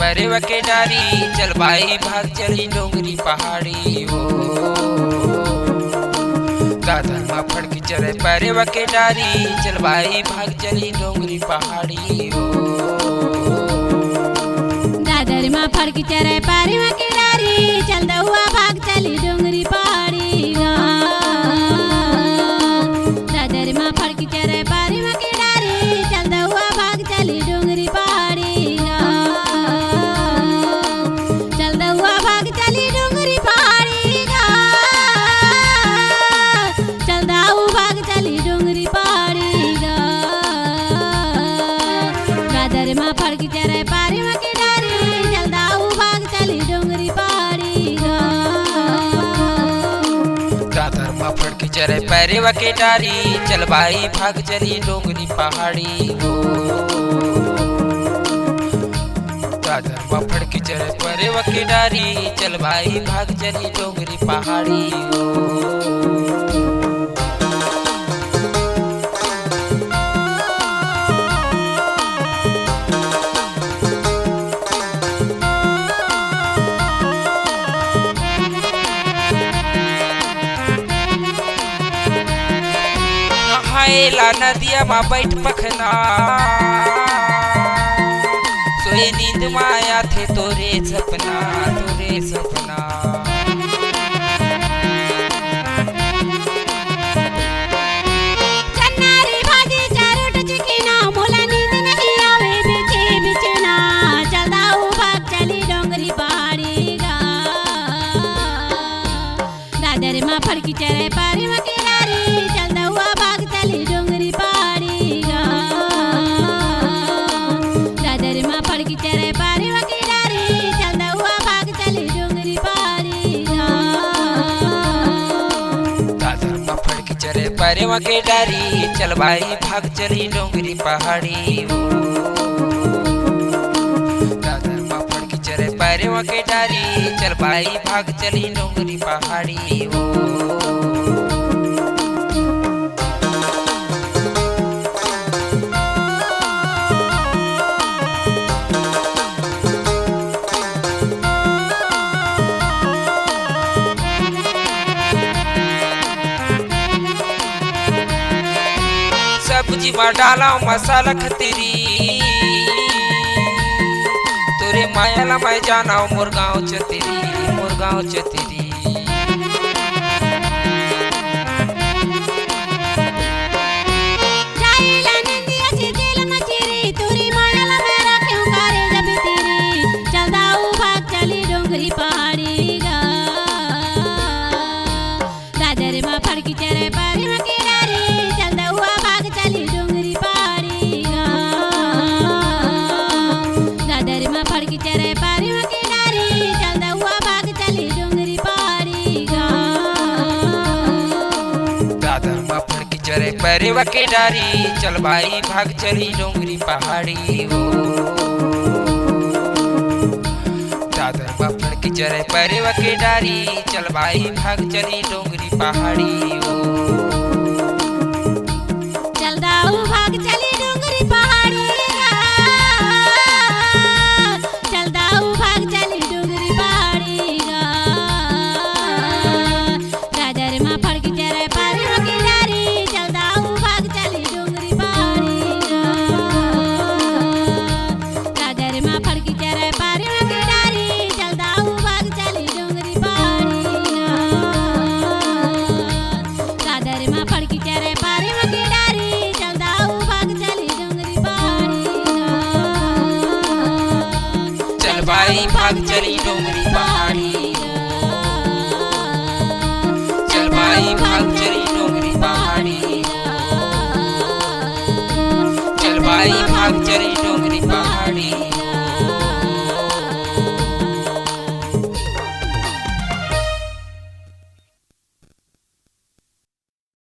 परेवा के डारी चल भाई भाग चली डोंगरी पहाड़ी हो। दादर माँ फड़की चले परेवा के डारी चल भाई भाग चली डोंगरी पहाड़ी हो। दादर माँ फड़की चले परेवा के डारी चल दहुआ भाग चली डोंगरी पहाड़ी हो। दादर माँ फड़की चले परेवा के डारी चल दहुआ भाग चली डोंगरी पहाड़ी हो। चल दहुआ भाग चली डोंगरी पहाड़ी हो। चल दाऊ भाग चली डोंगरी पहाड़ी हो। दादर माँ फड़की चले परेवा के डारी चल दाऊ भाग चली डोंगरी पहाड़ी हो। दादर माँ फड़की चले परेवा के डारी चल भाई भाग चली डोंगरी पहाड़ी हो। दादर माँ फड़की चले परेवा के डारी चल भाई भाग चली डोंगरी पहाड़ी हो। हायला नदिया माँ बैठ पखना सोए नींद माया थे तोरे सपना तोरे सपना। चन्नारी भाजी चारोट चिकिना मोला नींद नहीं आवे बिछे बिछना। चल दाऊ भाग चली डोंगरी पहाड़ी गा। दादर माँ फड़की चले परेवा के डारी चल दहुआ भाग चली डोंगरी पहाड़ी गा। दादर माँ फड़की चले परेवा के डारी चल दहुआ भाग चली डोंगरी पहाड़ी गा। दादर माँ फड़की चले परेवा के डारी चल भाई भाग चली डोंगरी पहाड़ी हो। दादर माँ फड़की चले परेवा के डारी चल भाई भाग चली डोंगरी पहाड़ी हो। सब्जी में डाला मसाला खतेरी तोरे मायाला मैं जाना मुरगांव चतेरी मुरगांव चतेरी। जाइला नंदिया से जेल मचेरी तोरी मायाला मैं रखूं कारे जब तेरी। चल दाऊ भाग चली डोंगरी पहाड़ी गा। दादर माँ फड़की चले परेवा के डारी चल दहुआ भाग चली डोंगरी पहाड़ी गा। दादर माँ फड़की चले परेवा के डारी चल दहुआ भाग चली डोंगरी पहाड़ी गा। दादर माँ फड़की चले परेवा के डारी चल भाई भाग चली डोंगरी पहाड़ी हो। दादर माँ फड़की चले परेवा के डारी चल भाई भाग चली डोंगरी पहाड़ी हो। चल दाऊ भाग चली डोंगरी पहाड़ी गा। चल दाऊ भाग चली डोंगरी पहाड़ी गा। दादर माँ फड़की चले परेवा के डारी चल दाऊ भाग चली डोंगरी पहाड़ी गा। दादर माँ फड़की चले परेवा के डारी चल दाऊ भाग चली डोंगरी पहाड़ी गा। दादर माँ फड़की चले परेवा के डारी चल दाऊ भाग चली डोंगरी पहाड़ी गा। चल भाई भाग चली डोंगरी पहाड़ी हो। चल भाई भाग चली डोंगरी पहाड़ी हो। चल भाई भाग चली